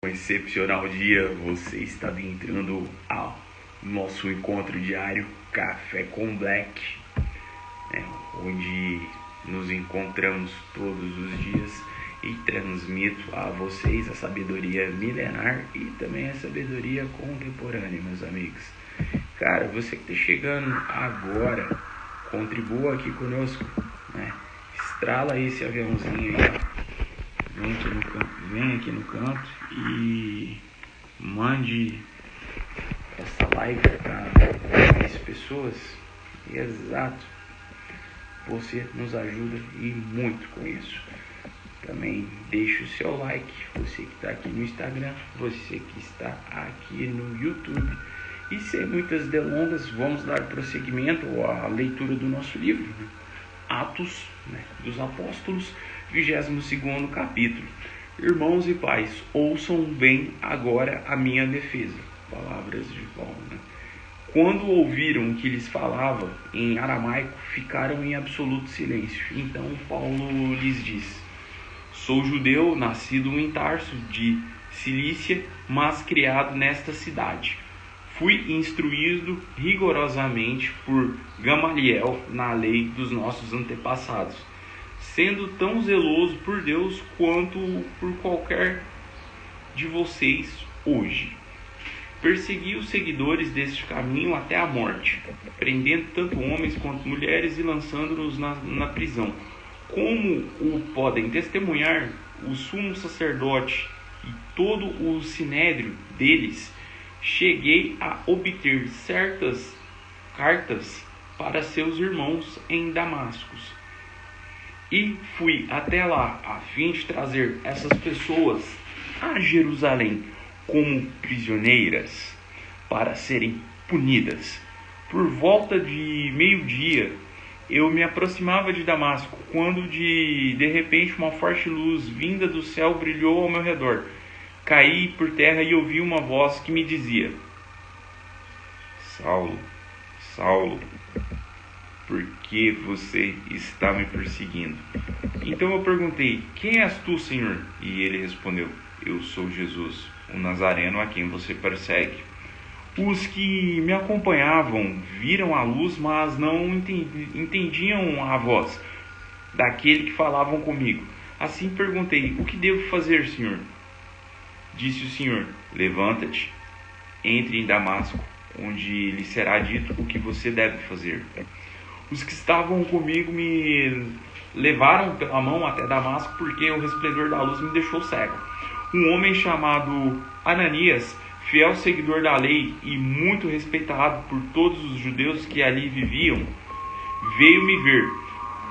Um excepcional dia, você está adentrando ao nosso encontro diário Café com Black, onde nos encontramos todos os dias e transmito a vocês a sabedoria milenar e também a sabedoria contemporânea, meus amigos. Cara, você que está chegando agora, contribua aqui conosco, estrala esse aviãozinho aí, vem aqui no canto e mande essa live para mais pessoas. Exato, você nos ajuda e muito com isso. Também deixe o seu like, você que está aqui no Instagram, você que está aqui no YouTube. E sem muitas delongas, vamos dar prosseguimento à leitura do nosso livro, Atos dos Apóstolos, 22º capítulo. Irmãos e pais, ouçam bem agora a minha defesa. Palavras de Paulo. Quando ouviram que lhes falava em aramaico, ficaram em absoluto silêncio. Então Paulo lhes disse: sou judeu, nascido em Tarso de Cilícia, mas criado nesta cidade. Fui instruído rigorosamente por Gamaliel na lei dos nossos antepassados, sendo tão zeloso por Deus quanto por qualquer de vocês hoje. Persegui os seguidores deste caminho até a morte, prendendo tanto homens quanto mulheres e lançando-os na prisão. Como o podem testemunhar o sumo sacerdote e todo o sinédrio deles, cheguei a obter certas cartas para seus irmãos em Damasco. E fui até lá a fim de trazer essas pessoas a Jerusalém como prisioneiras para serem punidas. Por volta de meio-dia eu me aproximava de Damasco, quando de repente uma forte luz vinda do céu brilhou ao meu redor. Caí por terra e ouvi uma voz que me dizia: Saulo, Saulo, por que você está me perseguindo? Então eu perguntei: quem és tu, Senhor? E ele respondeu: eu sou Jesus, o Nazareno a quem você persegue. Os que me acompanhavam viram a luz, mas não entendiam a voz daquele que falavam comigo. Assim perguntei: o que devo fazer, Senhor? Disse o Senhor: levanta-te, entre em Damasco, onde lhe será dito o que você deve fazer. Os que estavam comigo me levaram pela mão até Damasco, porque o resplendor da luz me deixou cego. Um homem chamado Ananias, fiel seguidor da lei e muito respeitado por todos os judeus que ali viviam, veio me ver.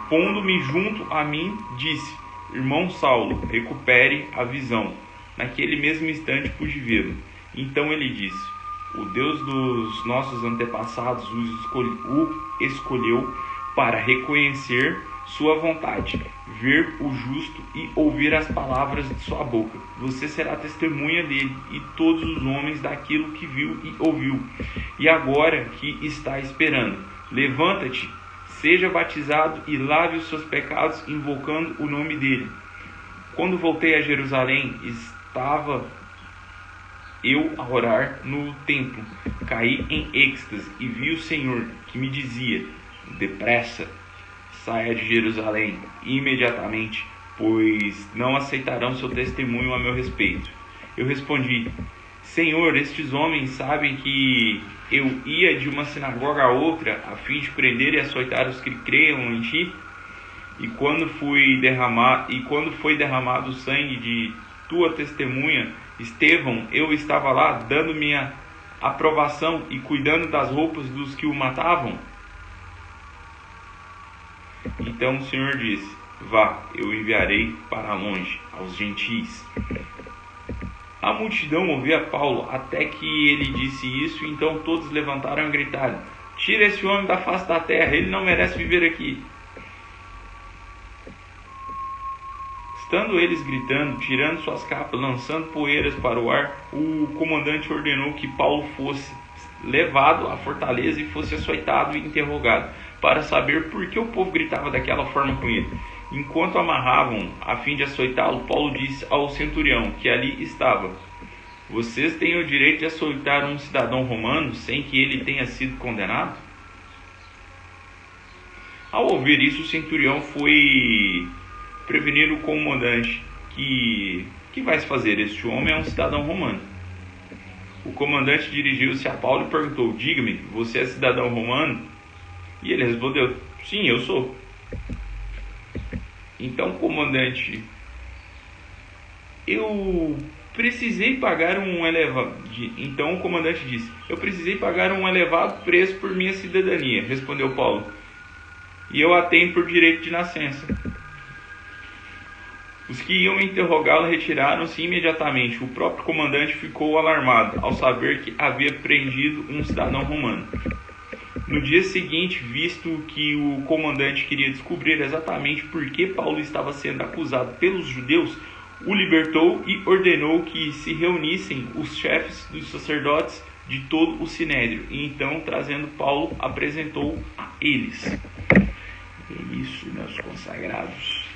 Pondo-me junto a mim, disse: irmão Saulo, recupere a visão. Naquele mesmo instante pude vê-lo. Então ele disse: o Deus dos nossos antepassados o escolheu para reconhecer sua vontade, ver o justo e ouvir as palavras de sua boca. Você será testemunha dele e todos os homens daquilo que viu e ouviu. E agora que está esperando, levanta-te, seja batizado e lave os seus pecados, invocando o nome dele. Quando voltei a Jerusalém, estava eu a orar no templo. Caí em êxtase e vi o Senhor que me dizia: depressa, saia de Jerusalém imediatamente, pois não aceitarão seu testemunho a meu respeito. Eu respondi: Senhor, estes homens sabem que eu ia de uma sinagoga a outra a fim de prender e açoitar os que creiam em ti. E quando foi derramado o sangue de tua testemunha, Estevão, eu estava lá dando minha aprovação e cuidando das roupas dos que o matavam. Então o Senhor disse: vá, eu enviarei para longe aos gentis. A multidão ouvia Paulo até que ele disse isso, então todos levantaram e gritaram: tira esse homem da face da terra, ele não merece viver aqui. Estando eles gritando, tirando suas capas, lançando poeiras para o ar, o comandante ordenou que Paulo fosse levado à fortaleza e fosse açoitado e interrogado, para saber por que o povo gritava daquela forma com ele. Enquanto amarravam a fim de açoitá-lo, Paulo disse ao centurião que ali estava: vocês têm o direito de açoitar um cidadão romano sem que ele tenha sido condenado? Ao ouvir isso, o centurião foi prevenir o comandante. Que vais fazer? Este homem é um cidadão romano. O comandante dirigiu-se a Paulo e perguntou: diga-me, você é cidadão romano? E ele respondeu: sim, eu sou. Então o comandante: Então o comandante disse: eu precisei pagar um elevado preço por minha cidadania. Respondeu Paulo: e eu a tenho por direito de nascença. Os que iam interrogá-lo retiraram-se imediatamente. O próprio comandante ficou alarmado ao saber que havia prendido um cidadão romano. No dia seguinte, visto que o comandante queria descobrir exatamente por que Paulo estava sendo acusado pelos judeus, o libertou e ordenou que se reunissem os chefes dos sacerdotes de todo o sinédrio. E então, trazendo Paulo, apresentou a eles. É isso, meus consagrados.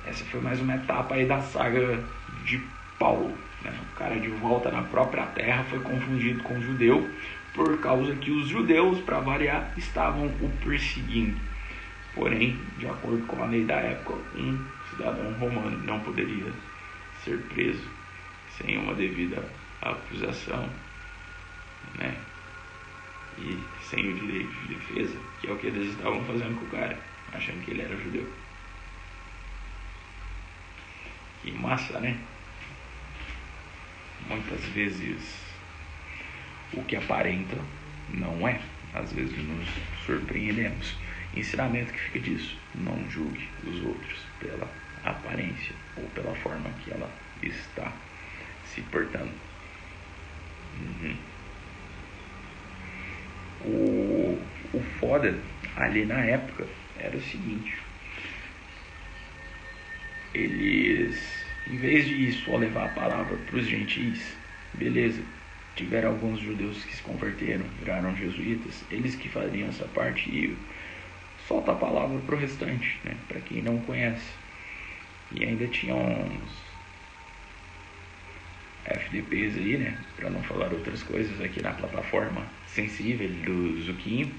Essa foi mais uma etapa aí da saga de Paulo, né? O cara de volta na própria terra foi confundido com o judeu, por causa que os judeus, para variar, estavam o perseguindo. Porém, de acordo com a lei da época, um cidadão romano não poderia ser preso sem uma devida acusação, né? E sem o direito de defesa, que é o que eles estavam fazendo com o cara, achando que ele era judeu. Que massa, né? Muitas vezes o que aparenta não é. Às vezes nos surpreendemos. Ensinamento que fica disso: não julgue os outros pela aparência ou pela forma que ela está se portando. O foda ali na época era o seguinte: eles, em vez de só levar a palavra para os gentis, beleza, tiveram alguns judeus que se converteram, viraram jesuítas, eles que fariam essa parte e solta a palavra para o restante, né, para quem não conhece. E ainda tinha uns FDPs aí, né, para não falar outras coisas aqui na plataforma sensível do Zuquinho,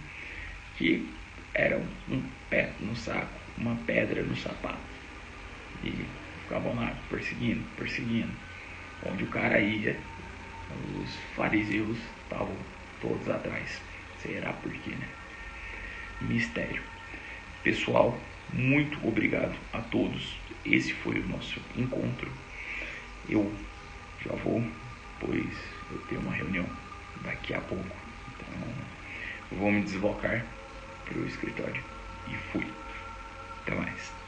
que eram um pé no saco, uma pedra no sapato. E ficavam lá perseguindo. Onde o cara ia, os fariseus estavam todos atrás. Será por quê, né? Mistério. Pessoal, muito obrigado a todos. Esse foi o nosso encontro. Eu já vou, pois eu tenho uma reunião daqui a pouco. Então, eu vou me deslocar para o escritório. E fui. Até mais.